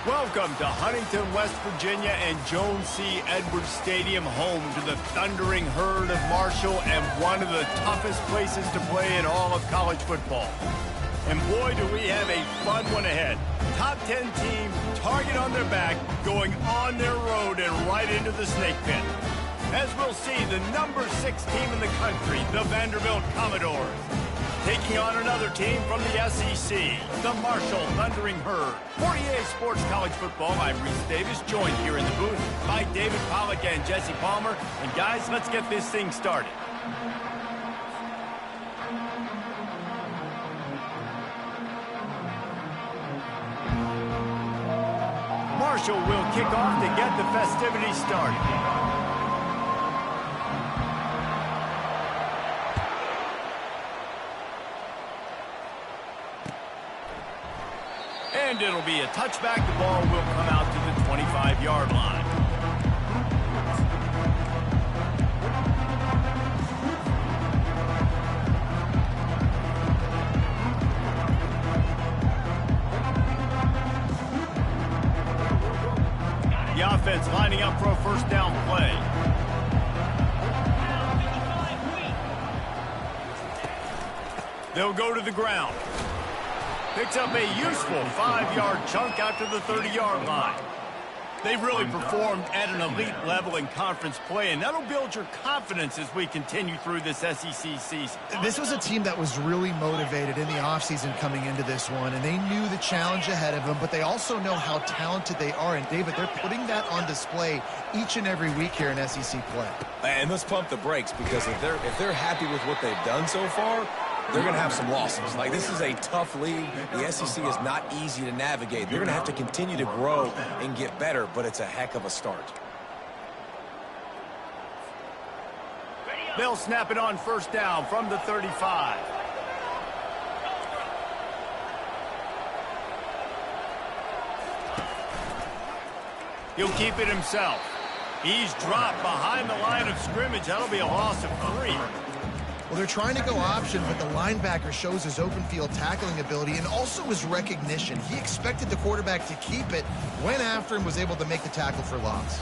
Welcome to Huntington, West Virginia and Jones C. Edwards Stadium, home to the thundering herd of Marshall and one of the toughest places to play in all of college football. And boy, do we have a fun one ahead. Top 10 team, target on their back, going on their road and right into the snake pit. As we'll see, the number 6 team in the country, the Vanderbilt Commodores, taking on another team from the SEC, the Marshall Thundering Herd. For EA Sports College Football, I'm Reese Davis, joined here in the booth by David Pollack and Jesse Palmer. And guys, let's get this thing started. Marshall will kick off to get the festivities started. And it'll be a touchback. The ball will come out to the 25-yard line. The offense lining up for a first down play. They'll go to the ground. Picks up a useful 5-yard chunk out to the 30-yard line. They've really performed at an elite level in conference play, and that'll build your confidence as we continue through this SEC season. This was a team that was really motivated in the offseason coming into this one, and they knew the challenge ahead of them, but they also know how talented they are. And, David, they're putting that on display each and every week here in SEC play. And let's pump the brakes, because if they're happy with what they've done so far, they're going to have some losses. Like, this is a tough league. The SEC is not easy to navigate. They're going to have to continue to grow and get better, but it's a heck of a start. They'll snap it on first down from the 35. He'll keep it himself. He's dropped behind the line of scrimmage. That'll be a loss of 3. Well, they're trying to go option, but the linebacker shows his open field tackling ability and also his recognition. He expected the quarterback to keep it, went after him, was able to make the tackle for loss.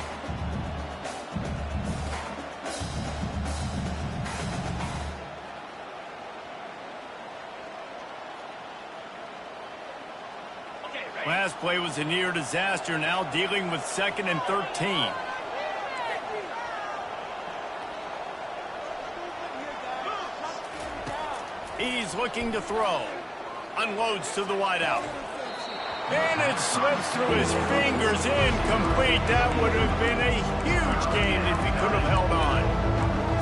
Last play was a near disaster, now dealing with 2nd and 13. He's looking to throw. Unloads to the wideout. And it slips through his fingers. Incomplete. That would have been a huge gain if he could have held on.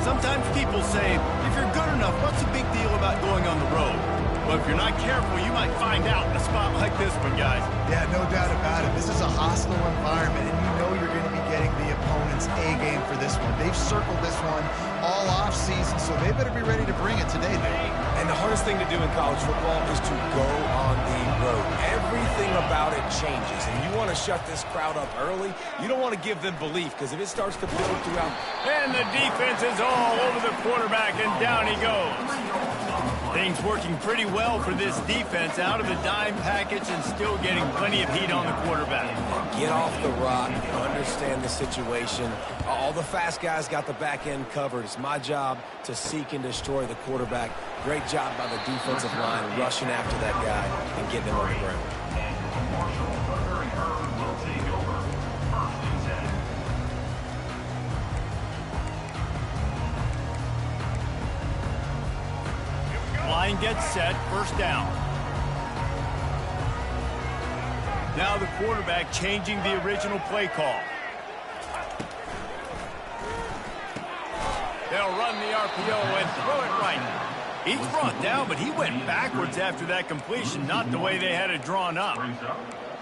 Sometimes people say, if you're good enough, what's the big deal about going on the road? But if you're not careful, you might find out in a spot like this one, guys. Yeah, no doubt about it. This is a hostile environment, and you know you're going to be getting the opponent's A game for this one. They've circled this one all off season, so they better be ready to bring it today, Dave. And the hardest thing to do in college football is to go on the road. Everything about it changes, and you want to shut this crowd up early. You don't want to give them belief, because if it starts to build throughout... And the defense is all over the quarterback, and down he goes. Things working pretty well for this defense, out of the dime package and still getting plenty of heat on the quarterback. Get off the rock, understand the situation. All the fast guys got the back end covered. It's my job to seek and destroy the quarterback. Great job by the defensive line rushing after that guy and getting him on the ground. Line gets set, first down. Now the quarterback changing the original play call. They'll run the RPO and throw it right. He's brought down, but he went backwards after that completion, not the way they had it drawn up.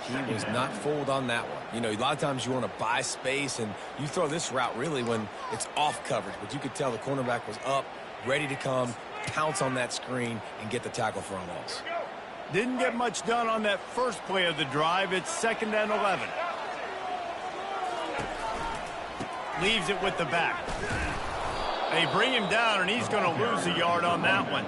He was not fooled on that one. You know, a lot of times you want to buy space, and you throw this route really when it's off coverage. But you could tell the cornerback was up, ready to come, pounce on that screen, and get the tackle for a loss. Didn't get much done on that first play of the drive. It's 2nd and 11. Leaves it with the back. They bring him down, and he's going to lose a yard on that one.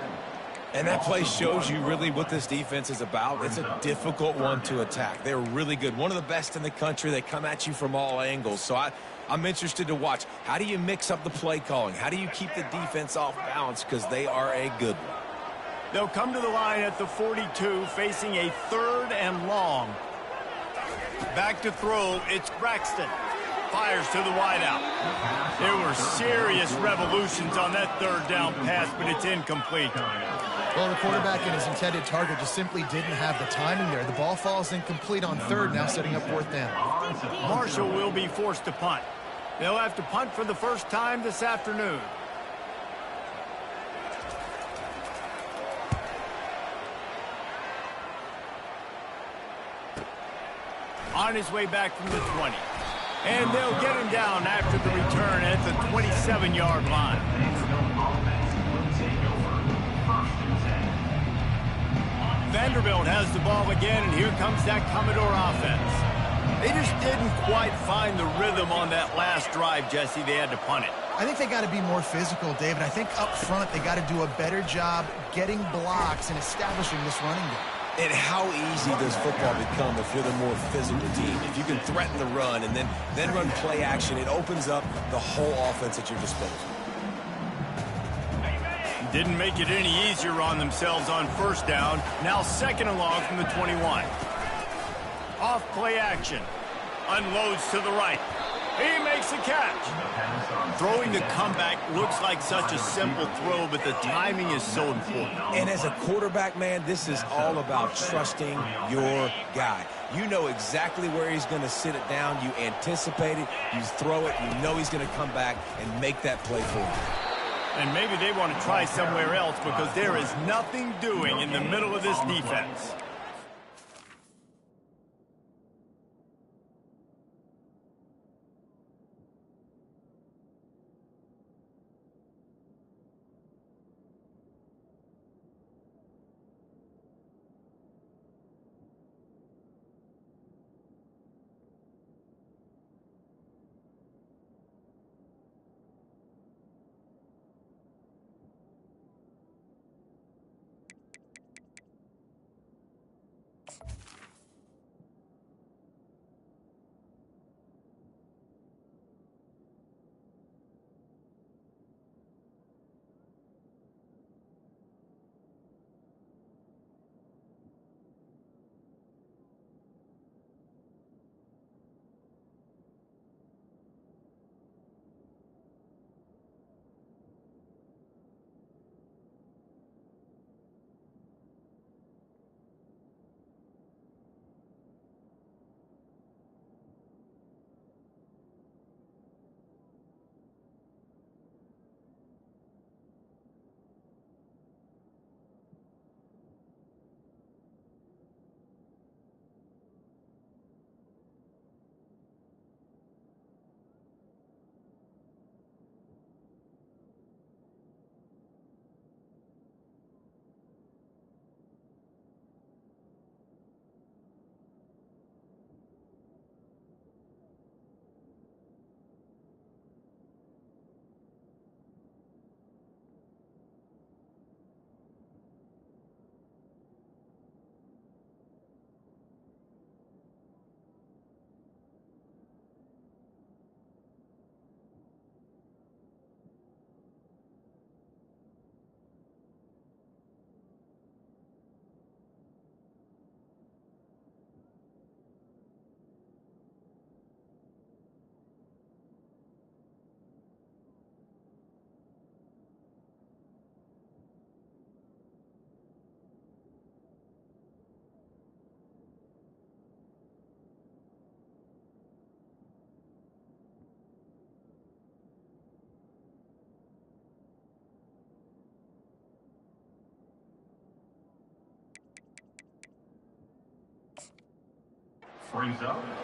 And that play shows you really what this defense is about. It's a difficult one to attack. They're really good. One of the best in the country. They come at you from all angles. So I'm interested to watch. How do you mix up the play calling? How do you keep the defense off balance? Because they are a good one. They'll come to the line at the 42, facing a 3rd and long. Back to throw, it's Braxton. Fires to the wideout. There were serious revolutions on that 3rd down pass, but it's incomplete. Well, the quarterback and his intended target just simply didn't have the timing there. The ball falls incomplete on 3rd, now setting up 4th down. Marshall will be forced to punt. They'll have to punt for the first time this afternoon. On his way back from the 20. And they'll get him down after the return at the 27-yard line. Vanderbilt has the ball again, and here comes that Commodore offense. They just didn't quite find the rhythm on that last drive, Jesse. They had to punt it. I think they got to be more physical, David. I think up front they got to do a better job getting blocks and establishing this running game. And how easy does football become if you're the more physical team? If you can threaten the run and then run play action, it opens up the whole offense at your disposal. Didn't make it any easier on themselves on 1st down. Now 2nd and long from the 21. Off play action. Unloads to the right. He makes the catch. Throwing the comeback looks like such a simple throw, but the timing is so important. And as a quarterback, man, this is all about trusting your guy. You know exactly where he's going to sit it down. You anticipate it. You throw it. You know he's going to come back and make that play for you. And maybe they want to try somewhere else because there is nothing doing in the middle of this defense.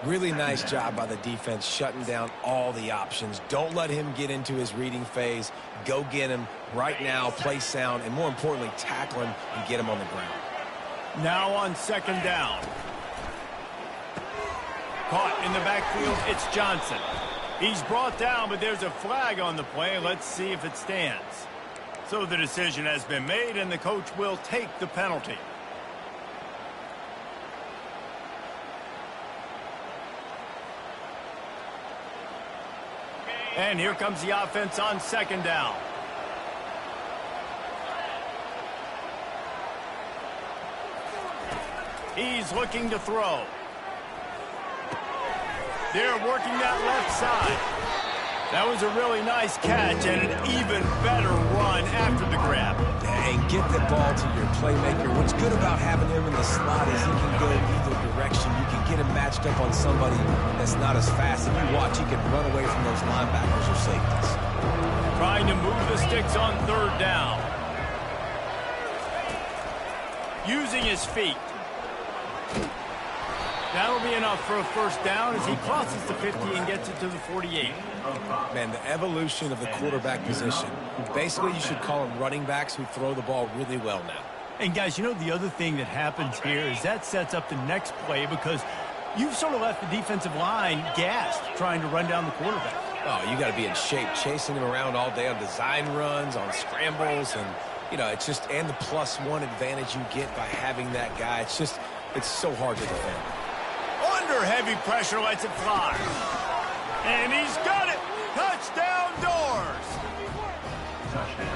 Really nice job by the defense shutting down all the options. Don't let him get into his reading phase. Go get him right now, play sound, and more importantly, tackle him and get him on the ground. Now on 2nd down. Caught in the backfield, it's Johnson. He's brought down, but there's a flag on the play. Let's see if it stands. So the decision has been made, and the coach will take the penalty. And here comes the offense on second down. He's looking to throw. They're working that left side. That was a really nice catch and an even better run after the grab. And get the ball to your playmaker. What's good about having him in the slot is he can go either direction. You can get him matched up on somebody that's not as fast. And you watch, he can run away from those linebackers or safeties. Trying to move the sticks on third down. Using his feet. That'll be enough for a first down as he crosses the 50 and gets it to the 48. Man, the evolution of the quarterback position. Basically, you should call them running backs who throw the ball really well now. And guys, you know the other thing that happens here is that sets up the next play because you've sort of left the defensive line gassed trying to run down the quarterback. Oh, you got to be in shape, chasing him around all day on design runs, on scrambles, and, you know, it's just, and the +1 advantage you get by having that guy. It's just, it's so hard to defend. Under heavy pressure, lets it fly. And he's got it. Touchdown Doors.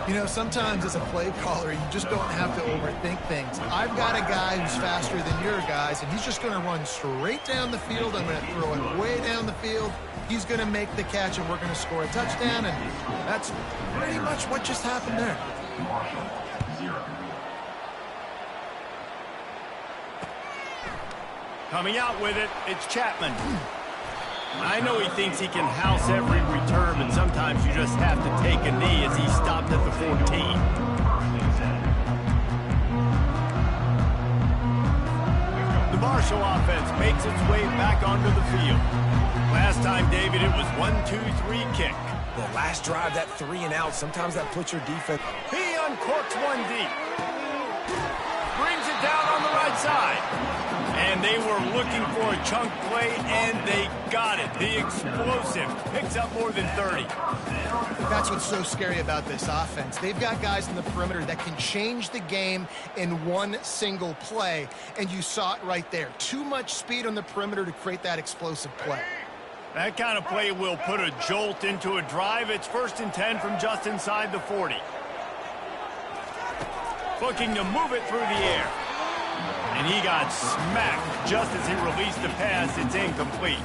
You know, sometimes as a play caller, you just don't have to overthink things. I've got a guy who's faster than your guys, and he's just going to run straight down the field. I'm going to throw it way down the field. He's going to make the catch, and we're going to score a touchdown, and that's pretty much what just happened there. Coming out with it, it's Chapman. I know he thinks he can house every return, but sometimes you just have to take a knee as he stopped at the 14. The Marshall offense makes its way back onto the field. Last time, David, it was 1-2-3 kick. The last drive, that 3 and out, sometimes that puts your defense. He uncorks one deep. Brings it down on the right side. And they were looking for a chunk play, and they got it. The explosive picks up more than 30. That's what's so scary about this offense. They've got guys in the perimeter that can change the game in one single play, and you saw it right there. Too much speed on the perimeter to create that explosive play. That kind of play will put a jolt into a drive. It's 1st and 10 from just inside the 40. Looking to move it through the air. And he got smacked just as he released the pass. It's incomplete.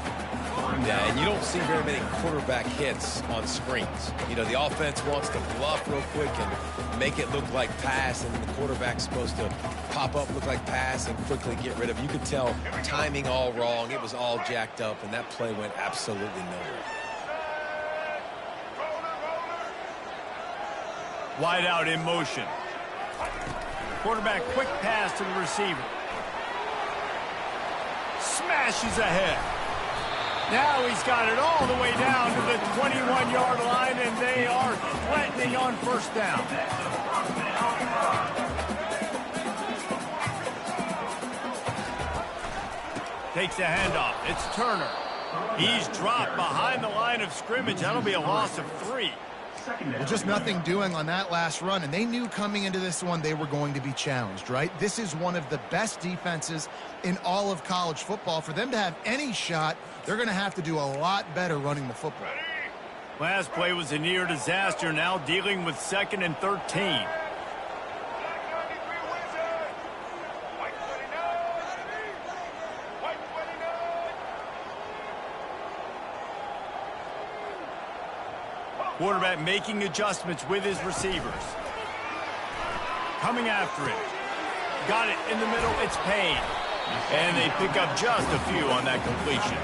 Yeah, and you don't see very many quarterback hits on screens. You know, the offense wants to bluff real quick and make it look like pass, and the quarterback's supposed to pop up, look like pass, and quickly get rid of it. You could tell timing all wrong. It was all jacked up, and that play went absolutely nowhere. Wide out in motion. Quarterback quick pass to the receiver. Smashes ahead. Now he's got it all the way down to the 21-yard line, and they are threatening on first down. Takes the handoff. It's Turner. He's dropped behind the line of scrimmage. That'll be a loss of 3. Well, just nothing doing on that last run, and they knew coming into this one they were going to be challenged, right? This is one of the best defenses in all of college football. For them to have any shot, they're going to have to do a lot better running the football. Last play was a near disaster, now dealing with 2nd and 13. Quarterback making adjustments with his receivers. Coming after it. Got it in the middle. It's Payne. And they pick up just a few on that completion.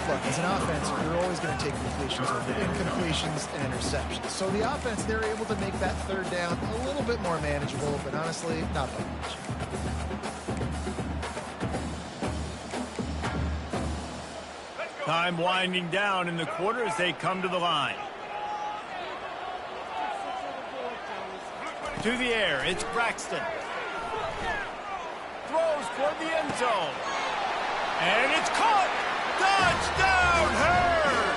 Look, as an offense, you're always going to take completions over incompletions and interceptions. So the offense, they're able to make that 3rd down a little bit more manageable, but honestly, not by much. Time winding down in the quarter as they come to the line. To the air, it's Braxton. Throws toward the end zone. And it's caught! Touchdown, Hurd!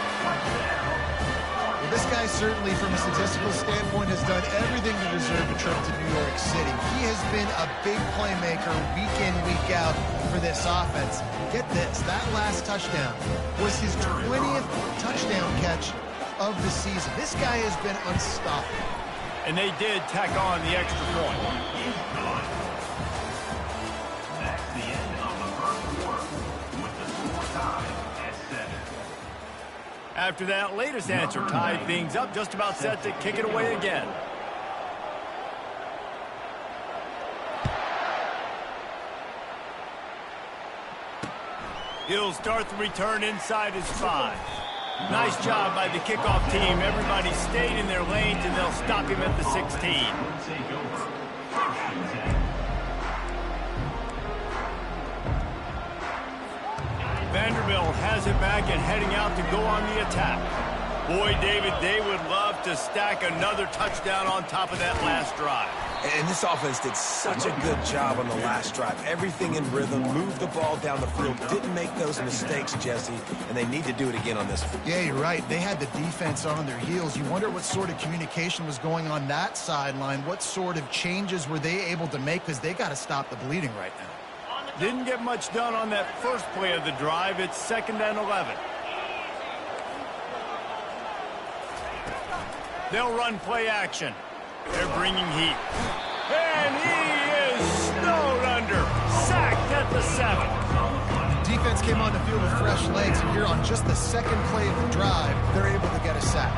Well, this guy's certainly, from a statistical standpoint, has done everything to deserve a trip to New York City. He has been a big playmaker week in, week out for this offense. Get this, that last touchdown was his 20th touchdown catch of the season. This guy has been unstoppable. And they did tack on the extra point. That's the end of the first quarter, with the score tied at 7. After that latest answer tied things up, just about set to kick it away again. He'll start the return inside his 5. Nice job by the kickoff team. Everybody stayed in their lanes, and they'll stop him at the 16. Vanderbilt has it back and heading out to go on the attack. Boy, David, they would love to stack another touchdown on top of that last drive. And this offense did such a good job on the last drive. Everything in rhythm, moved the ball down the field, didn't make those mistakes, Jesse, and they need to do it again on this one. Yeah, you're right. They had the defense on their heels. You wonder what sort of communication was going on that sideline. What sort of changes were they able to make, because they got to stop the bleeding right now. Didn't get much done on that first play of the drive. It's 2nd and 11. They'll run play action. They're bringing heat. And he is snowed under. Sacked at the 7. Defense came on the field with fresh legs, and here on just the second play of the drive, they're able to get a sack.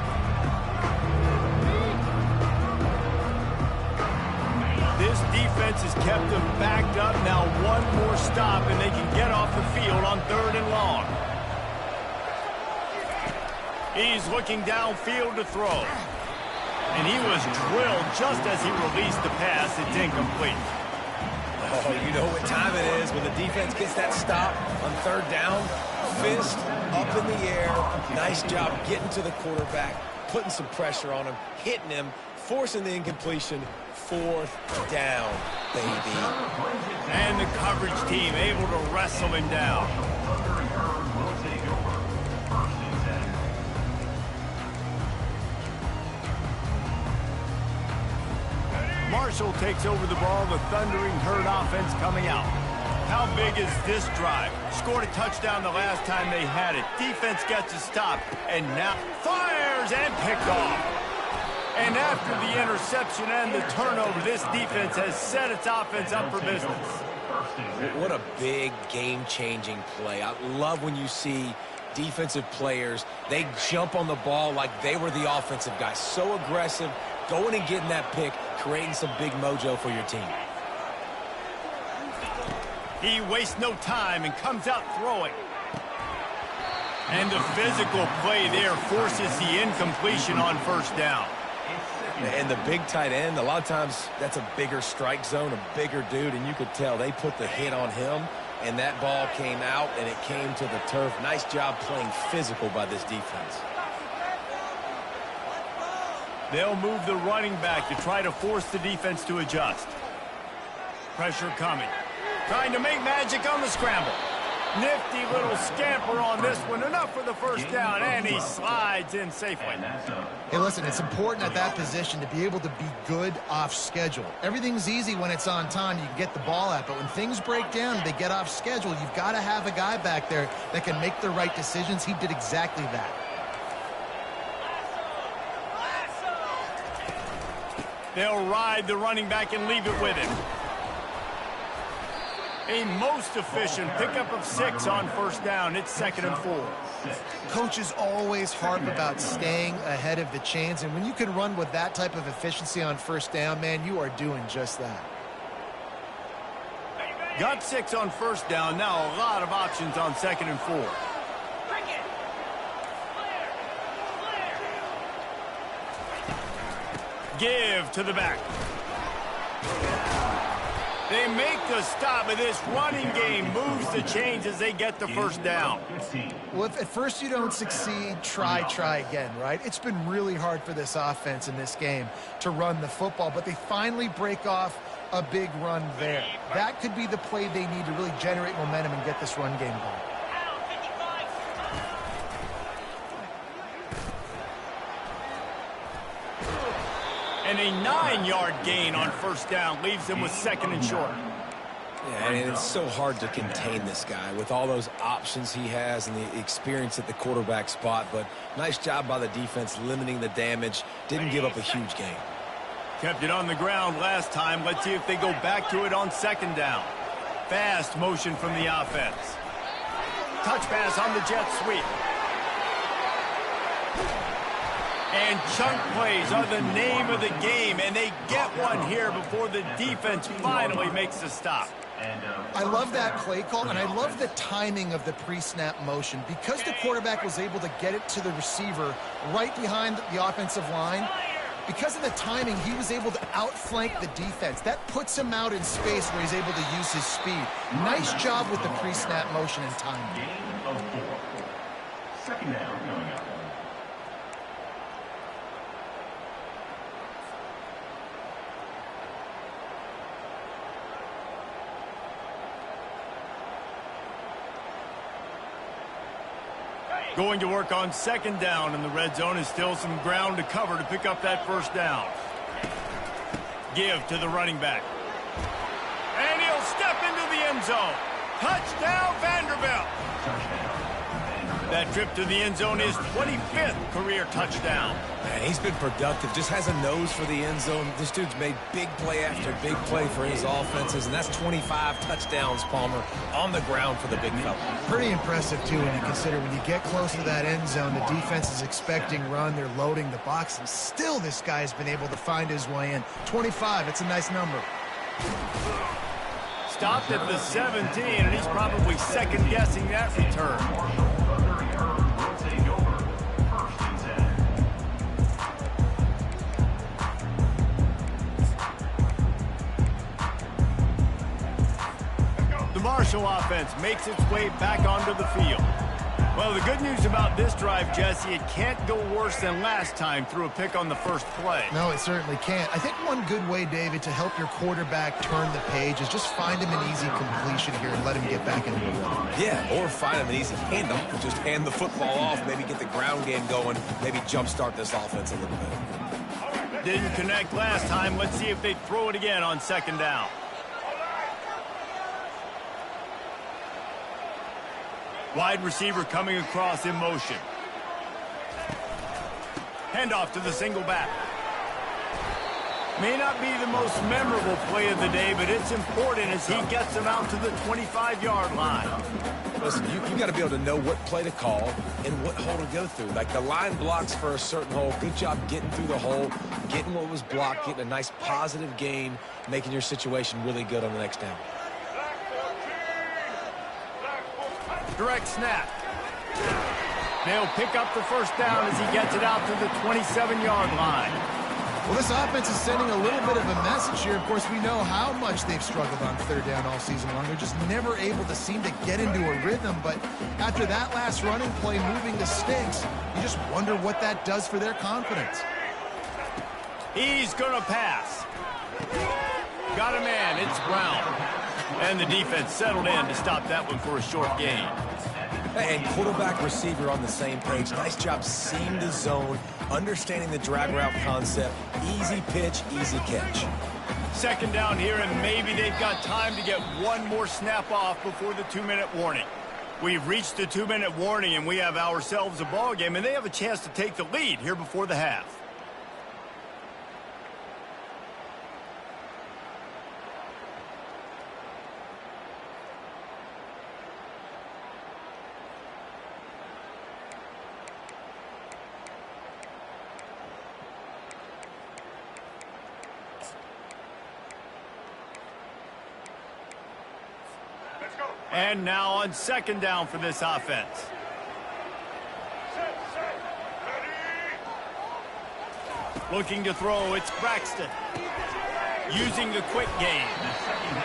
This defense has kept them backed up. Now one more stop, and they can get off the field on 3rd and long. He's looking downfield to throw. And he was drilled just as he released the pass. It's incomplete. Oh, you know what time it is when the defense gets that stop on 3rd down. Fist up in the air. Nice job getting to the quarterback, putting some pressure on him, hitting him, forcing the incompletion. 4th down, baby. And the coverage team able to wrestle him down. Marshall takes over the ball. The Thundering Herd offense coming out. How big is this drive? Scored a touchdown the last time they had it. Defense gets a stop, and now fires and picked off. And after the interception and the turnover, this defense has set its offense up for business. What a big game-changing play. I love when you see defensive players, they jump on the ball like they were the offensive guys. So aggressive, going and getting that pick, creating some big mojo for your team. He wastes no time and comes out throwing. And the physical play there forces the incompletion on 1st down. And the big tight end, a lot of times that's a bigger strike zone, a bigger dude, and you could tell they put the hit on him, and that ball came out, and it came to the turf. Nice job playing physical by this defense. They'll move the running back to try to force the defense to adjust. Pressure coming. Trying to make magic on the scramble. Nifty little scamper on this one. Enough for the 1st down, and he slides in safely. Hey, listen, it's important at that position to be able to be good off schedule. Everything's easy when it's on time. You can get the ball out, but when things break down, they get off schedule. You've got to have a guy back there that can make the right decisions. He did exactly that. They'll ride the running back and leave it with him. A most efficient pickup of 6 on 1st down. It's 2nd and 4. Coaches always harp about staying ahead of the chains, and when you can run with that type of efficiency on 1st down, man, you are doing just that. Got 6 on 1st down. Now a lot of options on 2nd and 4. Give to the back. They make the stop, but this running game moves the chains as they get the 1st down. Well, if at first you don't succeed, try again, right? It's been really hard for this offense in this game to run the football, but they finally break off a big run there. That could be the play they need to really generate momentum and get this run game going. And a 9-yard gain on first down leaves them with 2nd and short. Yeah, and it's so hard to contain this guy with all those options he has and the experience at the quarterback spot. But nice job by the defense limiting the damage. Didn't give up a huge gain. Kept it on the ground last time. Let's see if they go back to it on 2nd down. Fast motion from the offense. Touch pass on the jet sweep. And chunk plays are the name of the game, and they get one here before the defense finally makes a stop. I love that play call, and I love the timing of the pre-snap motion. Because the quarterback was able to get it to the receiver right behind the offensive line, because of the timing, he was able to outflank the defense. That puts him out in space where he's able to use his speed. Nice job with the pre-snap motion and timing. Gain of 4. 2nd down coming up. Going to work on 2nd down, and the red zone is still some ground to cover to pick up that first down. Give to the running back. And he'll step into the end zone. Touchdown, Vanderbilt. That trip to the end zone is 25th career touchdown. Man, he's been productive, just has a nose for the end zone. This dude's made big play after big play for his offenses, and that's 25 touchdowns, Palmer, on the ground for the big fella. Pretty impressive, too, when you consider when you get close to that end zone, the defense is expecting run, they're loading the box, and still this guy's been able to find his way in. 25, it's a nice number. Stopped at the 17, and he's probably second-guessing that return. The Marshall offense makes its way back onto the field. Well, the good news about this drive, Jesse, it can't go worse than last time through a pick on the first play. No, it certainly can't. I think one good way, David, to help your quarterback turn the page is just find him an easy completion here and let him get back into the rhythm. Yeah, or find him an easy handoff. Just hand the football off, maybe get the ground game going, maybe jumpstart this offense a little bit. Didn't connect last time. Let's see if they throw it again on 2nd down. Wide receiver coming across in motion. Handoff to the single back. May not be the most memorable play of the day, but it's important as he gets them out to the 25-yard line. Listen, you got to be able to know what play to call and what hole to go through. Like the line blocks for a certain hole. Good job getting through the hole, getting what was blocked, getting a nice positive gain, making your situation really good on the next down. Direct snap. They'll pick up the first down as he gets it out to the 27-yard line. Well, this offense is sending a little bit of a message here. Of course, we know how much they've struggled on 3rd down all season long. They're just never able to seem to get into a rhythm. But after that last running play moving the sticks, you just wonder what that does for their confidence. He's going to pass. Got a man. It's Brown. And the defense settled in to stop that one for a short gain. And quarterback receiver on the same page. Nice job seeing the zone, understanding the drag route concept. Easy pitch, easy catch. 2nd down here, and maybe they've got time to get one more snap off before the 2-minute warning. We've reached the 2-minute warning, and we have ourselves a ball game, and they have a chance to take the lead here before the half. And now on 2nd down for this offense. Looking to throw, it's Braxton. Using the quick game.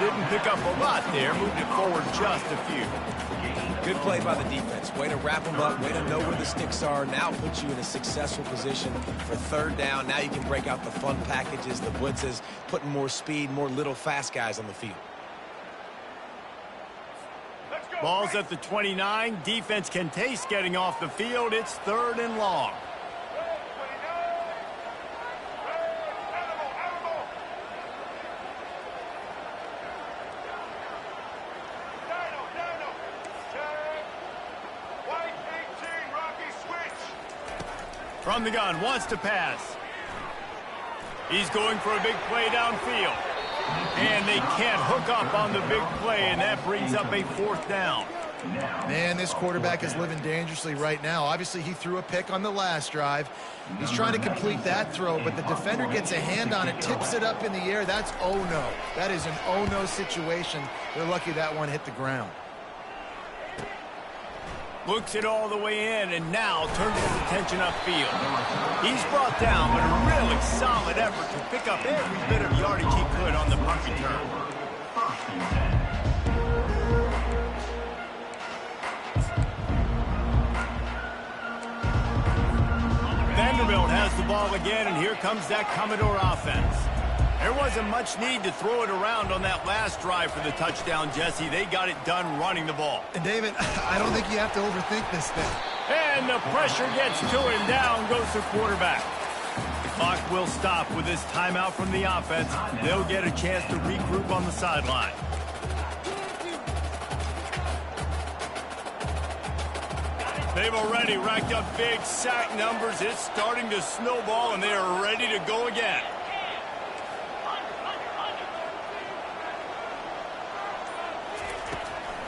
Didn't pick up a lot there, moved it forward just a few. Good play by the defense. Way to wrap them up, way to know where the sticks are. Now puts you in a successful position for 3rd down. Now you can break out the fun packages, the blitzes, putting more speed, more little fast guys on the field. Ball's at the 29. Defense can taste getting off the field. It's 3rd and long. From the gun, wants to pass. He's going for a big play downfield. And they can't hook up on the big play, and that brings up a 4th down. Man, this quarterback is living dangerously right now. Obviously, he threw a pick on the last drive. He's trying to complete that throw, but the defender gets a hand on it, tips it up in the air. That's oh-no. That is an oh-no situation. They're lucky that one hit the ground. Looks it all the way in, and now turns his attention upfield. He's brought down, but a really solid effort to pick up every bit of yardage he could on the punt return. Vanderbilt has the ball again, and here comes that Commodore offense. There wasn't much need to throw it around on that last drive for the touchdown, Jesse. They got it done running the ball. And, David, I don't think you have to overthink this thing. And the pressure gets to him. Down goes the quarterback. The clock will stop with this timeout from the offense. They'll get a chance to regroup on the sideline. They've already racked up big sack numbers. It's starting to snowball, and they are ready to go again.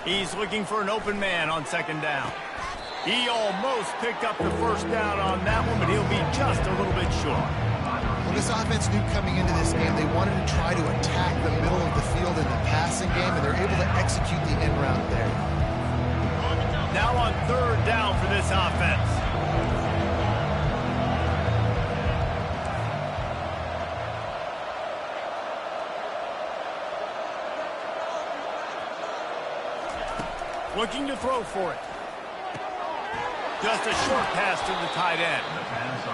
He's looking for an open man on 2nd down. He almost picked up the 1st down on that one, but he'll be just a little bit short. Well, this offense knew coming into this game they wanted to try to attack the middle of the field in the passing game, and they're able to execute the end route there. Now on 3rd down for this offense. Looking to throw for it. Just a short pass to the tight end.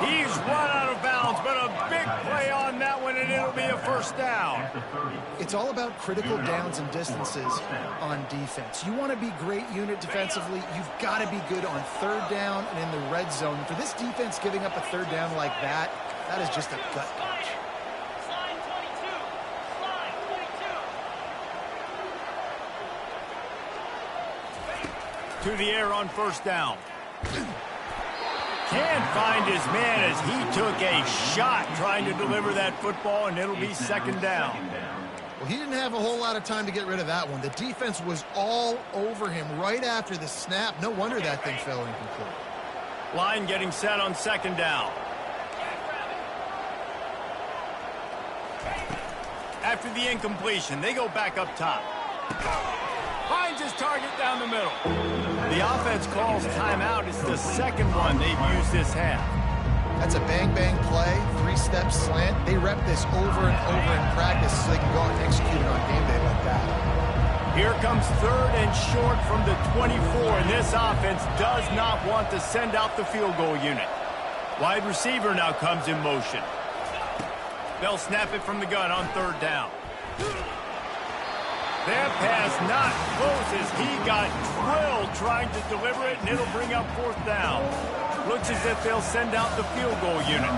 He's run out of bounds, but a big play on that one, and it'll be a 1st down. It's all about critical downs and distances on defense. You want to be great unit defensively. You've got to be good on 3rd down and in the red zone. For this defense, giving up a 3rd down like that, that is just a gut punch. To the air on 1st down. Can't find his man as he took a shot trying to deliver that football, and it'll be 2nd down. Well, he didn't have a whole lot of time to get rid of that one. The defense was all over him right after the snap. No wonder that thing fell incomplete. Line getting set on 2nd down. After the incompletion, they go back up top. Finds his target down the middle. The offense calls timeout. It's the 2nd one they've used this half. That's a bang-bang play, 3-step slant. They rep this over and over in practice so they can go out and execute it on game day like that. Here comes 3rd and short from the 24, and this offense does not want to send out the field goal unit. Wide receiver now comes in motion. They'll snap it from the gun on 3rd down. That pass not close as he got drilled trying to deliver it, and it'll bring up 4th down. Looks as if they'll send out the field goal unit.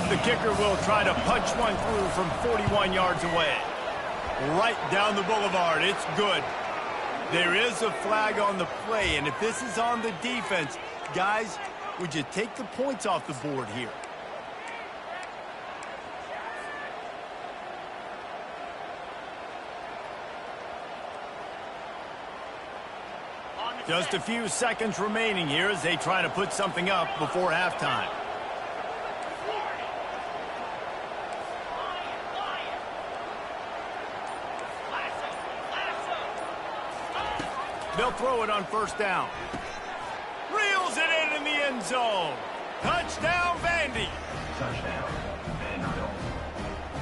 The kicker will try to punch one through from 41 yards away. Right down the boulevard. It's good. There is a flag on the play, and if this is on the defense, guys, would you take the points off the board here? Just a few seconds remaining here as they try to put something up before halftime. They'll throw it on 1st down. Reels it in the end zone. Touchdown, Vandy. Touchdown, Vanderbilt.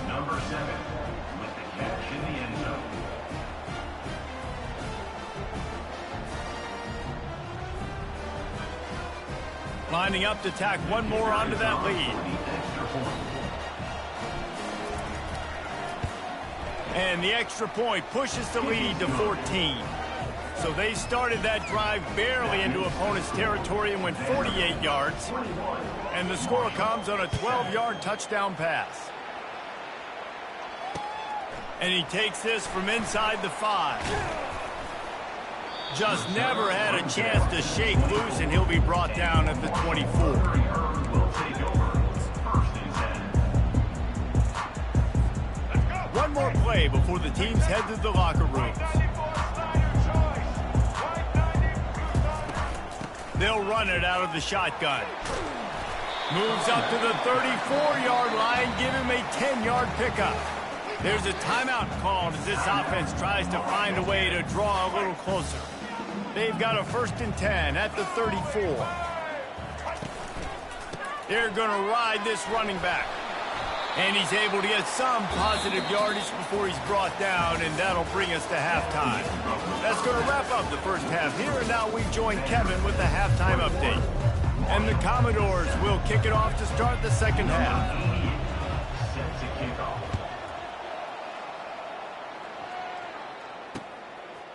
Number 7 with the catch in the end zone. Lining up to tack one more onto that lead. And the extra point pushes the lead to 14. So they started that drive barely into opponent's territory and went 48 yards. And the score comes on a 12-yard touchdown pass. And he takes this from inside the 5. Just never had a chance to shake loose, and he'll be brought down at the 24. more play before the teams head to the locker rooms. They'll run it out of the shotgun. Moves up to the 34-yard line, give him a 10-yard pickup. There's a timeout called as this offense tries to find a way to draw a little closer. They've got a 1st and 10 at the 34. They're going to ride this running back. And he's able to get some positive yardage before he's brought down, and that'll bring us to halftime. That's going to wrap up the first half here, and now we join Kevin with the halftime update. And the Commodores will kick it off to start the second half.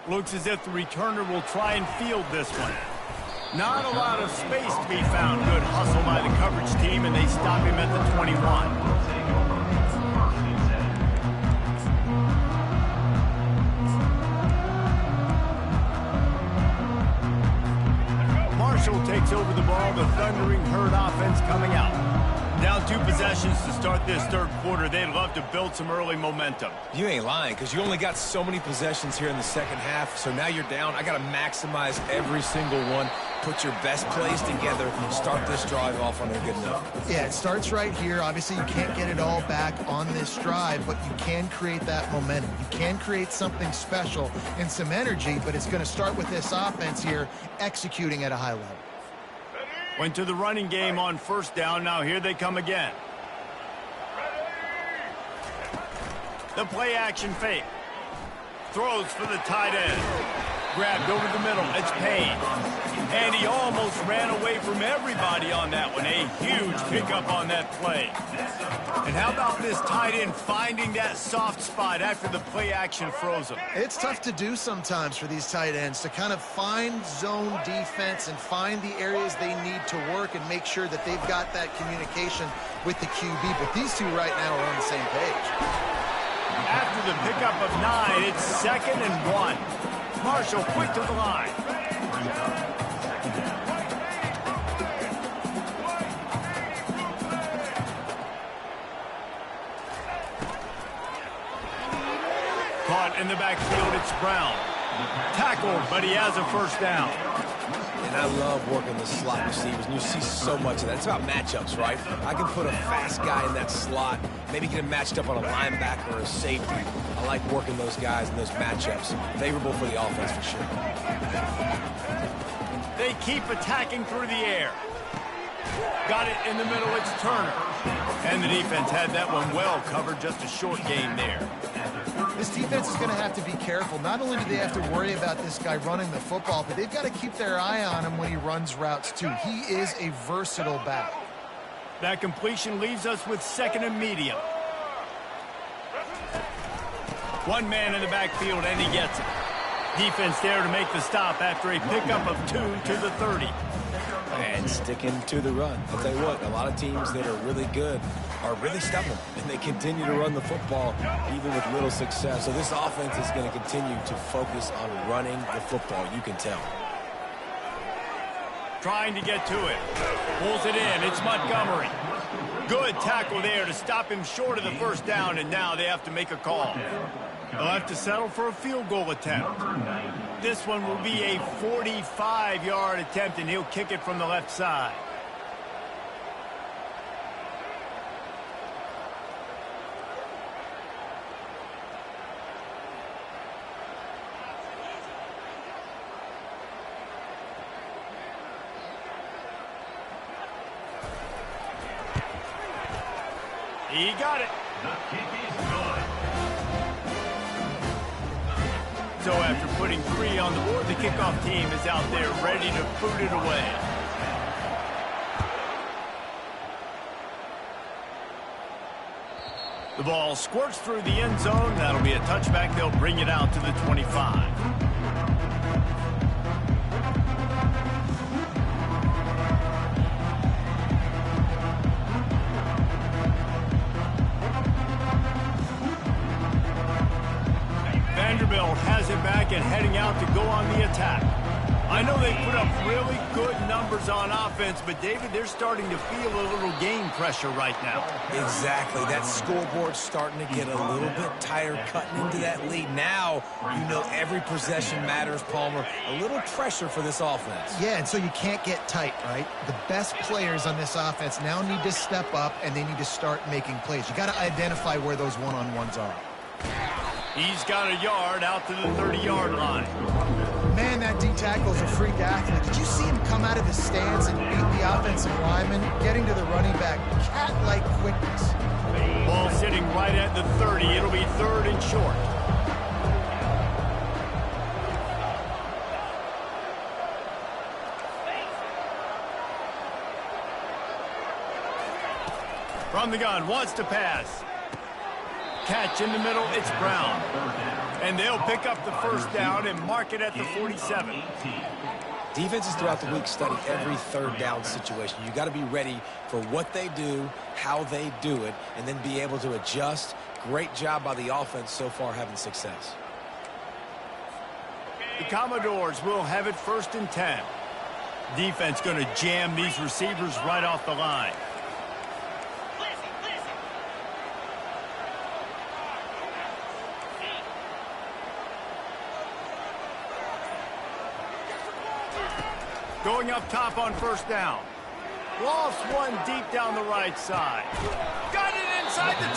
Looks as if the returner will try and field this one. Not a lot of space to be found. Good hustle by the coverage team, and they stop him at the 21. Marshall takes over the ball. The Thundering Herd offense coming out. Down 2 possessions to start this third quarter. They'd love to build some early momentum. You ain't lying, because you only got so many possessions here in the second half, so now you're down. I got to maximize every single one. Put your best plays together. Start this drive off on a good note. Yeah, it starts right here. Obviously, you can't get it all back on this drive, but you can create that momentum. You can create something special and some energy, but it's going to start with this offense here executing at a high level. Went to the running game on 1st down. Now here they come again. The play action fake. Throws for the tight end. Grabbed over the middle. It's Payne. And he almost ran away from everybody on that one. A huge pickup on that play. And how about this tight end finding that soft spot after the play action froze him? It's tough to do sometimes for these tight ends to kind of find zone defense and find the areas they need to work and make sure that they've got that communication with the QB. But these two right now are on the same page. After the pickup of 9, it's 2nd and 1. Marshall quick to the line. Caught in the backfield, it's Brown. Tackled, but he has a 1st down. And I love working the slot receivers, and you see so much of that. It's about matchups, right? I can put a fast guy in that slot, maybe get him matched up on a linebacker or a safety. I like working those guys in those matchups. Favorable for the offense for sure. They keep attacking through the air. Got it in the middle, it's Turner. And the defense had that one well covered, just a short gain there. This defense is going to have to be careful. Not only do they have to worry about this guy running the football, but they've got to keep their eye on him when he runs routes too. He is a versatile back. That completion leaves us with 2nd and medium. One man in the backfield, and he gets it. Defense there to make the stop after a pickup of 2 to the 30. And sticking to the run. I'll tell you what, a lot of teams that are really good are really stubborn, and they continue to run the football even with little success. So this offense is going to continue to focus on running the football, you can tell. Trying to get to it. Pulls it in. It's Montgomery. Good tackle there to stop him short of the 1st down, and now they have to make a call. They'll have to settle for a field goal attempt. This one will be a 45-yard attempt, and he'll kick it from the left side. He got it. The kick is good. So after putting 3 on the board, the kickoff team is out there ready to boot it away. The ball squirts through the end zone. That'll be a touchback. They'll bring it out to the 25. Vanderbilt has it back and heading out to go on the attack. I know they put up really good numbers on offense, but, David, they're starting to feel a little game pressure right now. Exactly. That scoreboard's starting to get a little bit tighter cutting into that lead. Now, you know every possession matters, Palmer. A little pressure for this offense. Yeah, and so you can't get tight, right? The best players on this offense now need to step up, and they need to start making plays. You got to identify where those one-on-ones are. He's got a yard out to the 30-yard line. Man, that D-tackle's a freak athlete. Did you see him come out of his stance and beat the offensive lineman, getting to the running back? Cat-like quickness. Ball sitting right at the 30. It'll be 3rd and short. From the gun, wants to pass. Catch in the middle, it's Brown. And they'll pick up the first down and mark it at the 47. Defenses throughout the week study every 3rd down situation. You got to be ready for what they do, how they do it, and then be able to adjust. Great job by the offense so far having success. The Commodores will have it 1st and 10. Defense going to jam these receivers right off the line. Going up top on 1st down. Lost one deep down the right side. Got it inside the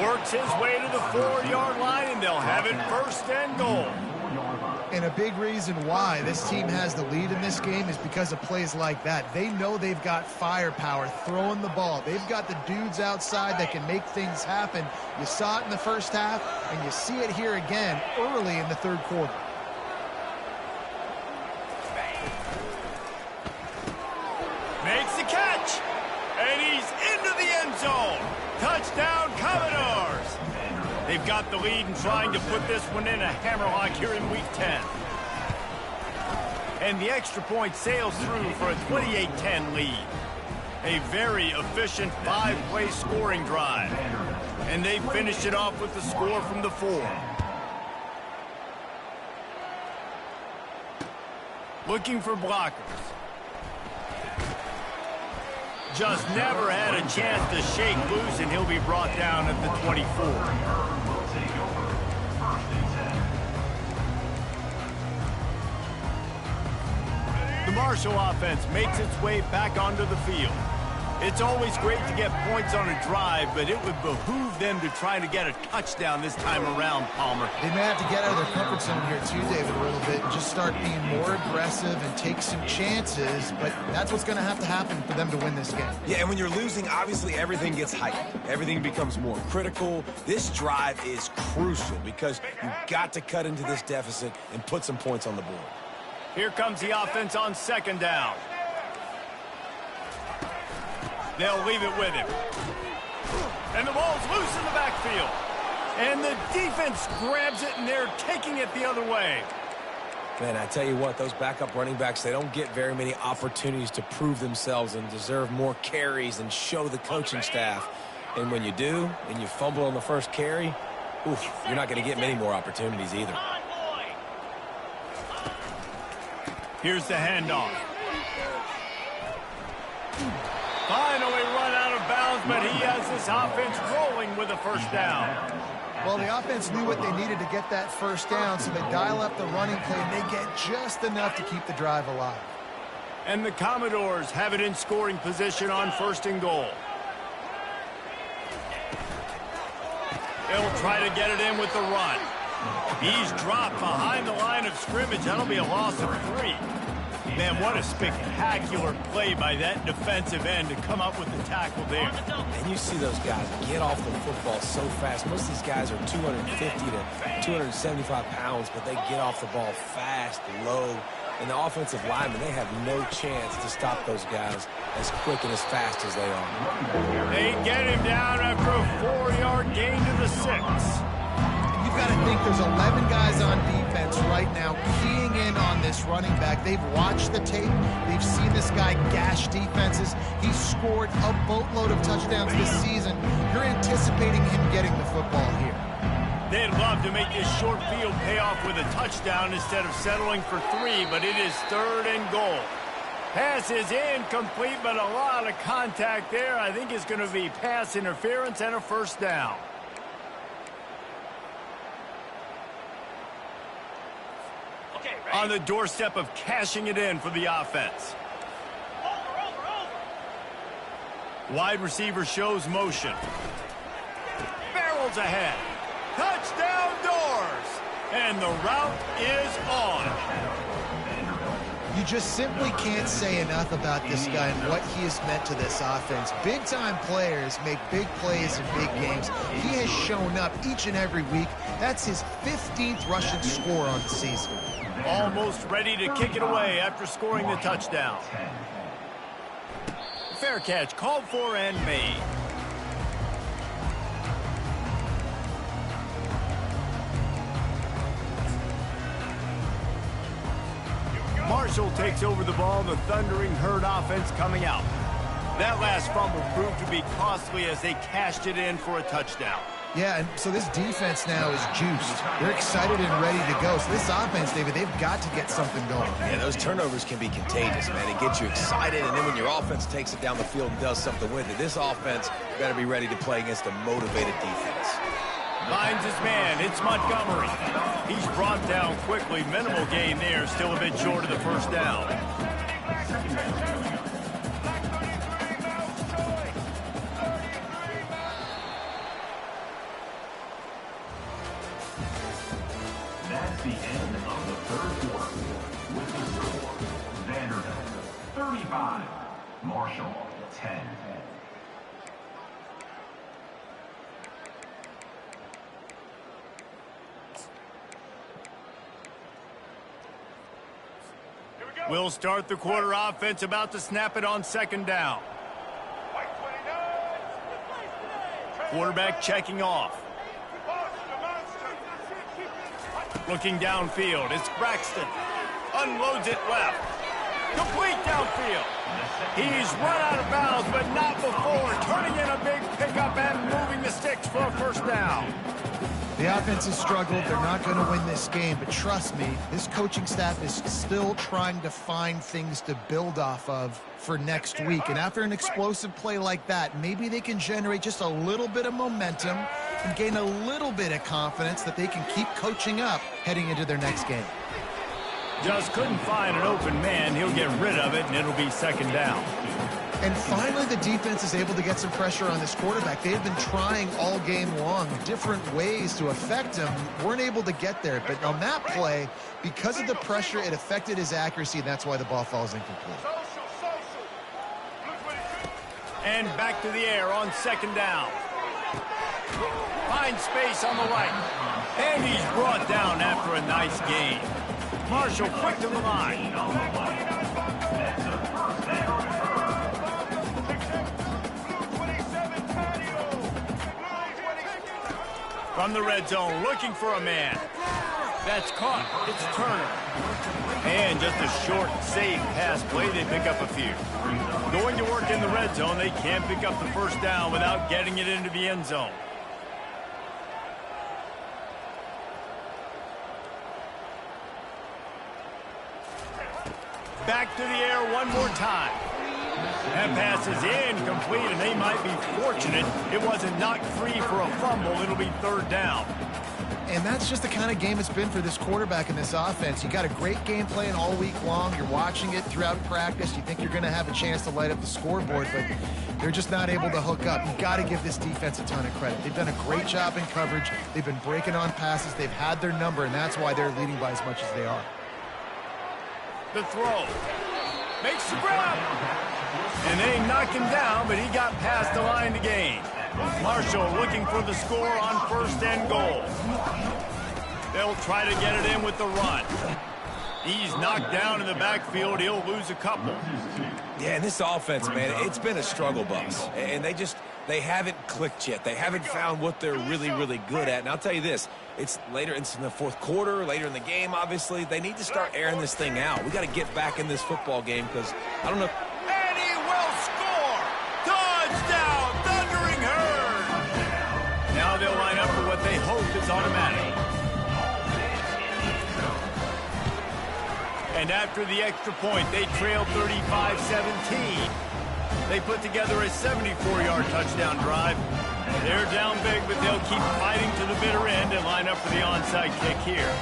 10. Works his way to the 4-yard line, and they'll have it 1st and goal. And a big reason why this team has the lead in this game is because of plays like that. They know they've got firepower throwing the ball. They've got the dudes outside that can make things happen. You saw it in the first half, and you see it here again early in the 3rd quarter. Makes the catch, and he's into the end zone. Touchdown, Commodores. They've got the lead and trying to put this one in a hammerlock here in Week 10. And the extra point sails through for a 28-10 lead. A very efficient 5-play scoring drive. And they finished it off with the score from the 4. Looking for blockers. Just never had a chance to shake loose, and he'll be brought down at the 24. The Marshall offense makes its way back onto the field. It's always great to get points on a drive, but it would behoove them to try to get a touchdown this time around, Palmer. They may have to get out of their comfort zone here too, David, a little bit, and just start being more aggressive and take some chances, but that's what's going to have to happen for them to win this game. Yeah, and when you're losing, obviously everything gets heightened. Everything becomes more critical. This drive is crucial because you've got to cut into this deficit and put some points on the board. Here comes the offense on 2nd down. They'll leave it with him. And the ball's loose in the backfield. And the defense grabs it, and they're taking it the other way. Man, I tell you what, those backup running backs, they don't get very many opportunities to prove themselves and deserve more carries and show the coaching staff. And when you do, and you fumble on the first carry, oof, you're not going to get many more opportunities either. Here's the handoff. Finally run out of bounds, but he has this offense rolling with a 1st down. Well, the offense knew what they needed to get that 1st down, so they dial up the running play, and they get just enough to keep the drive alive. And the Commodores have it in scoring position on 1st and goal. They'll try to get it in with the run. He's dropped behind the line of scrimmage. That'll be a loss of 3. Man, what a spectacular play by that defensive end to come up with the tackle there. And you see those guys get off the football so fast. Most of these guys are 250 to 275 pounds, but they get off the ball fast, low. And the offensive linemen, they have no chance to stop those guys as quick and as fast as they are. They get him down after a 4-yard gain to the 6. You've got to think there's 11 guys on defense right now keying in on this running back. They've watched the tape. They've seen this guy gash defenses. He's scored a boatload of touchdowns this season. You're anticipating him getting the football here. They'd love to make this short field pay off with a touchdown instead of settling for 3, but it is 3rd and goal. Pass is incomplete, but a lot of contact there. I think it's going to be pass interference and a 1st down. Okay, On the doorstep of cashing it in for the offense. Wide receiver shows motion. Barrels ahead. Touchdown doors. And the route is on. You just simply can't say enough about this guy and what he has meant to this offense. Big-time players make big plays in big games. He has shown up each and every week. That's his 15th rushing score on the season. Almost ready to kick it away after scoring the touchdown. Fair catch called for and made. Marshall takes over the ball, the Thundering Herd offense coming out. That last fumble proved to be costly as they cashed it in for a touchdown. Yeah, and so this defense now is juiced. They're excited and ready to go. So this offense, David, they've got to get something going. Yeah, those turnovers can be contagious, man. It gets you excited, and then when your offense takes it down the field and does something with it, this offense better be ready to play against a motivated defense. Finds his man. It's Montgomery. He's brought down quickly. Minimal gain there. Still a bit short of the 1st down. That's the end of the 3rd quarter. With the score, Vanderbilt 35, Marshall 10. We'll start the quarter offense, about to snap it on 2nd down. Quarterback checking off. Looking downfield, it's Braxton. Unloads it left. Complete downfield. He's run out of bounds, but not before. Turning in a big pickup and moving the sticks for a 1st down. The offense has struggled. They're not going to win this game, but trust me, this coaching staff is still trying to find things to build off of for next week. And after an explosive play like that, maybe they can generate just a little bit of momentum and gain a little bit of confidence that they can keep coaching up heading into their next game. Just couldn't find an open man. He'll get rid of it, and it'll be 2nd down. And finally, the defense is able to get some pressure on this quarterback. They've been trying all game long different ways to affect him. Weren't able to get there. But on that play, because of the pressure, it affected his accuracy, and that's why the ball falls incomplete. And back to the air on 2nd down. Finds space on the right. And he's brought down after a nice gain. Marshall quick to the line. From the red zone, looking for a man. That's caught. It's Turner. And just a short, safe pass play. They pick up a few. Going to work in the red zone, they can't pick up the 1st down without getting it into the end zone. Back to the air one more time. That pass is incomplete, and they might be fortunate it wasn't knocked free for a fumble. It'll be 3rd down. And that's just the kind of game it's been for this quarterback in this offense. You got a great game plan all week long. You're watching it throughout practice. You think you're going to have a chance to light up the scoreboard, but they're just not able to hook up. You've got to give this defense a ton of credit. They've done a great job in coverage. They've been breaking on passes. They've had their number, and that's why they're leading by as much as they are. The throw. Makes the grab. And they knock him down, but he got past the line to gain. Marshall looking for the score on 1st and goal. They'll try to get it in with the run. He's knocked down in the backfield. He'll lose a couple. Yeah, and this offense, man, it's been a struggle bus. And they haven't clicked yet. They haven't found what they're really, really good at. And I'll tell you this, it's in the 4th quarter, later in the game, obviously. They need to start airing this thing out. We got to get back in this football game because I don't know. And he will score! Touchdown, Thundering Herd! Now they'll line up for what they hope is automatic. And after the extra point, they trail 35-17. They put together a 74-yard touchdown drive. They're down big, but they'll keep fighting to the bitter end and line up for the onside kick here.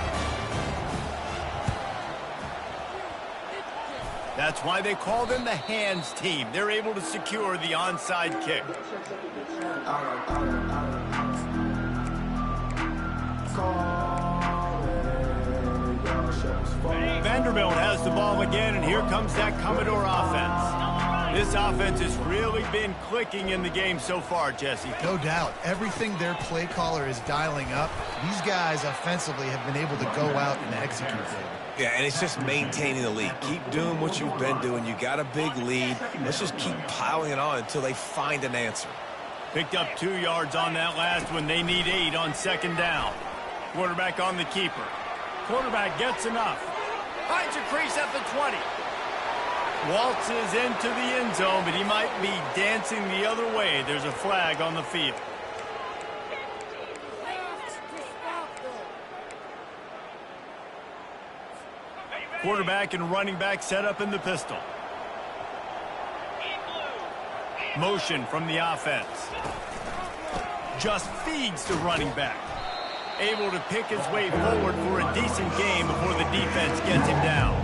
That's why they call them the hands team. They're able to secure the onside kick. Vanderbilt has the ball again, and here comes that Commodore offense. This offense has really been clicking in the game so far, Jesse. No doubt. Everything their play caller is dialing up, these guys offensively have been able to go out and execute it. Yeah, and it's just maintaining the lead. Keep doing what you've been doing. You got a big lead. Let's just keep piling it on until they find an answer. Picked up 2 yards on that last one. They need 8 on second down. Quarterback on the keeper. Quarterback gets enough. Finds a crease at the 20. Waltzes into the end zone, but he might be dancing the other way. There's a flag on the field. Quarterback and running back set up in the pistol. Motion from the offense. Just feeds the running back. Able to pick his way forward for a decent game before the defense gets him down.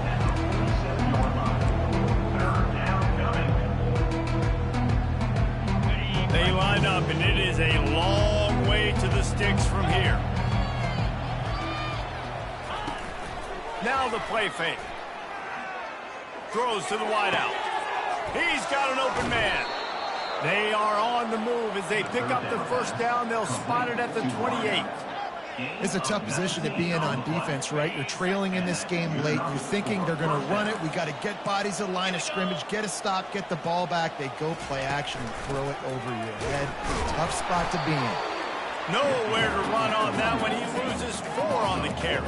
They line up, and it is a long way to the sticks from here. Now the play fake. Throws to the wideout. He's got an open man. They are on the move as they pick up the first down. They'll spot it at the 28. It's a tough position to be in on defense, right? You're trailing in this game late. You're thinking they're going to run it. We got to get bodies to the line of scrimmage, get a stop, get the ball back. They go play action and throw it over your head. Tough spot to be in. Nowhere to run on that one. He loses 4 on the carry.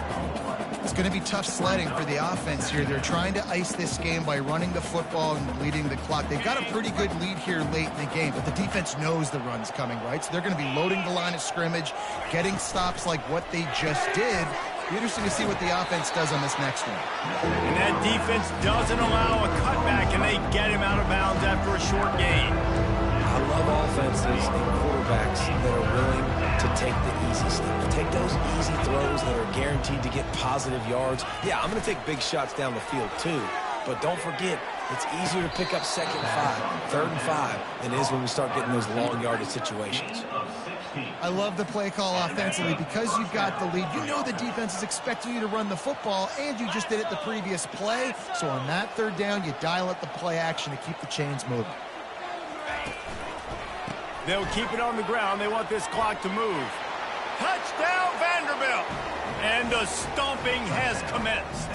It's going to be tough sledding for the offense here. They're trying to ice this game by running the football and leading the clock. They've got a pretty good lead here late in the game, but the defense knows the run's coming, right? So they're going to be loading the line of scrimmage, getting stops like what they just did. Be interesting to see what the offense does on this next one. And that defense doesn't allow a cutback, and they get him out of bounds after a short gain. I love offenses and quarterbacks that are willing to take the easy stuff, to take those easy throws that are guaranteed to get positive yards. Yeah, I'm going to take big shots down the field too, but don't forget, it's easier to pick up second and 5, third and 5 than it is when we start getting those long yardage situations. I love the play call offensively because you've got the lead. You know the defense is expecting you to run the football, and you just did it the previous play. So on that third down, you dial up the play action to keep the chains moving. They'll keep it on the ground. They want this clock to move. Touchdown, Vanderbilt! And the stomping has commenced.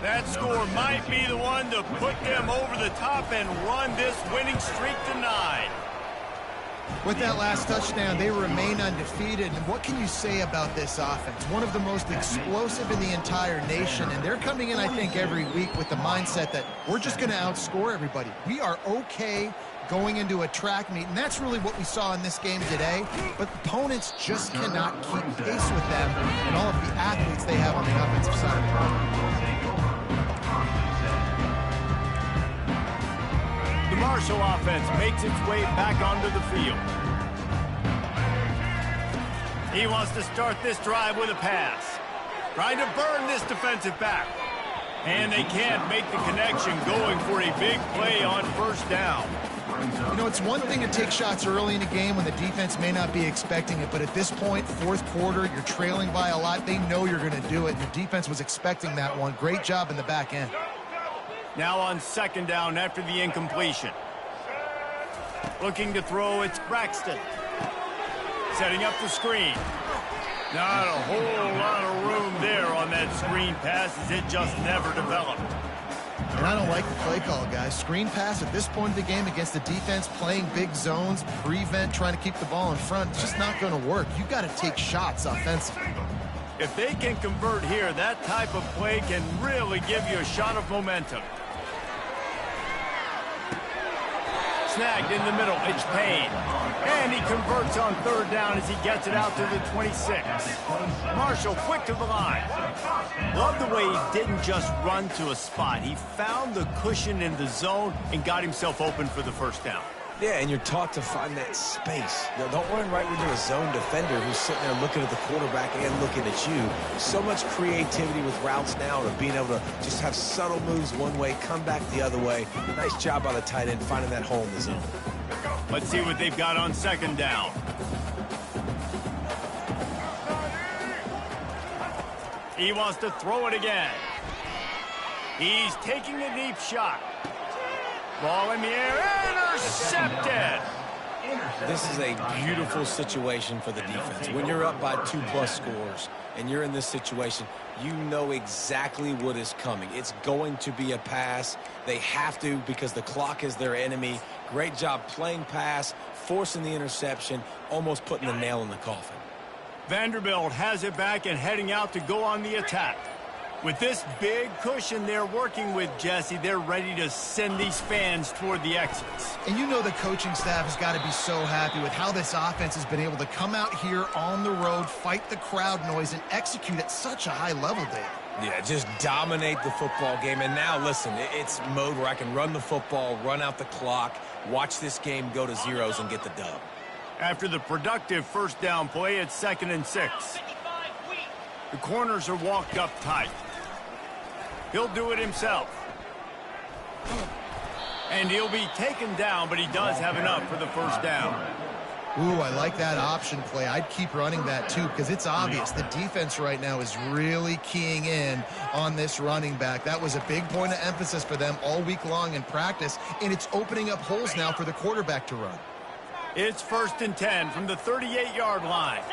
That score might be the one to put them over the top and run this winning streak to 9. With that last touchdown, they remain undefeated. And what can you say about this offense? One of the most explosive in the entire nation. And they're coming in, I think, every week with the mindset that we're just going to outscore everybody. We are okay going into a track meet, and that's really what we saw in this game today. But opponents just cannot keep pace with them and all of the athletes they have on the offensive side of the ball. The Marshall offense makes its way back onto the field. He wants to start this drive with a pass. Trying to burn this defensive back. And they can't make the connection, going for a big play on first down. You know, it's one thing to take shots early in a game when the defense may not be expecting it, but at this point, fourth quarter, you're trailing by a lot. They know you're going to do it. The defense was expecting that one. Great job in the back end. Now on second down after the incompletion. Looking to throw, it's Braxton. Setting up the screen. Not a whole lot of room there on that screen pass as it just never developed. And I don't like the play call, guys. Screen pass at this point of the game against the defense playing big zones, prevent, trying to keep the ball in front. It's just not going to work. You've got to take shots offensively. If they can convert here, that type of play can really give you a shot of momentum. snagged in the middle. It's Payne. And he converts on third down as he gets it out to the 26. Marshall quick to the line. Love the way he didn't just run to a spot. He found the cushion in the zone and got himself open for the first down. Yeah, and you're taught to find that space. Now, don't run right into a zone defender who's sitting there looking at the quarterback and looking at you. So much creativity with routes now to being able to just have subtle moves one way, come back the other way. Nice job by the tight end finding that hole in the zone. Let's see what they've got on second down. He wants to throw it again. He's taking a deep shot. Ball in the air, intercepted. This is a beautiful situation for the defense. When you're up by 2+ scores and you're in this situation, you know exactly what is coming. It's going to be a pass. They have to because the clock is their enemy. Great job playing pass, forcing the interception, almost putting the nail in the coffin. Vanderbilt has it back and heading out to go on the attack. With this big cushion they're working with, Jesse, they're ready to send these fans toward the exits. And you know the coaching staff has got to be so happy with how this offense has been able to come out here on the road, fight the crowd noise, and execute at such a high level, Dave. Yeah, just dominate the football game. And now, listen, it's mode where I can run the football, run out the clock, watch this game go to zeros and get the dub. After the productive first down play, it's 2nd and 6. The corners are walked up tight. He'll do it himself. And he'll be taken down, but he does have enough for the first down. Ooh, I like that option play. I'd keep running that too because it's obvious the defense right now is really keying in on this running back. That was a big point of emphasis for them all week long in practice, and it's opening up holes now for the quarterback to run. It's 1st and 10 from the 38-yard line.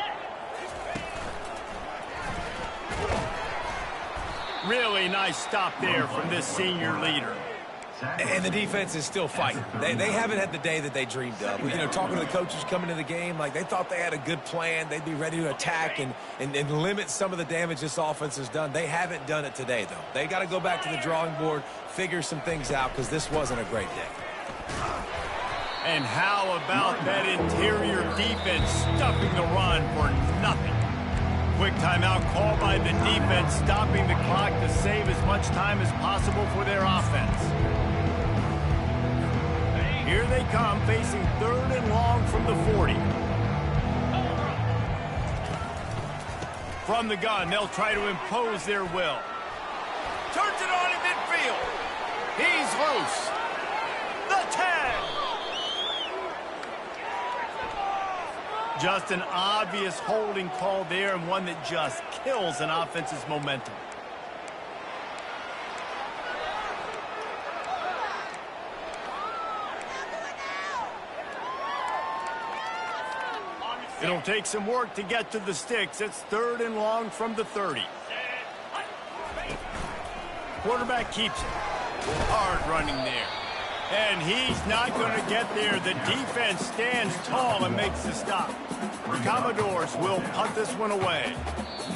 Really nice stop there from this senior leader. And the defense is still fighting. They haven't had the day that they dreamed of. You know, talking to the coaches coming into the game, like they thought they had a good plan. They'd be ready to attack and limit some of the damage this offense has done. They haven't done it today, though. They got to go back to the drawing board, figure some things out, because this wasn't a great day. And how about that interior defense stuffing the run for nothing? Quick timeout call by the defense, stopping the clock to save as much time as possible for their offense. Here they come, facing 3rd and long from the 40. From the gun, they'll try to impose their will. Turns it on in midfield. He's loose. The 10. Just an obvious holding call there, and one that just kills an offense's momentum. It'll take some work to get to the sticks. It's 3rd and long from the 30. Quarterback keeps it. Hard running there. And he's not going to get there. The defense stands tall and makes the stop. The Commodores will punt this one away.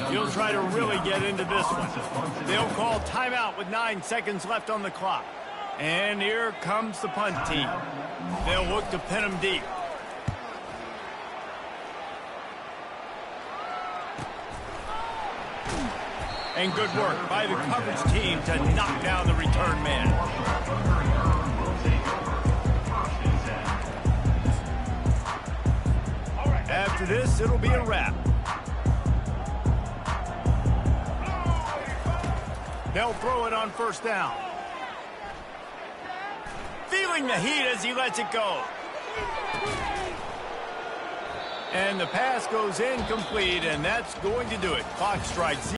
He'll try to really get into this one. They'll call timeout with 9 seconds left on the clock. And here comes the punt team. They'll look to pin him deep. And good work by the coverage team to knock down the return man. After this, it'll be a wrap. They'll throw it on 1st down. Feeling the heat as he lets it go. And the pass goes incomplete, and that's going to do it. Clock strikes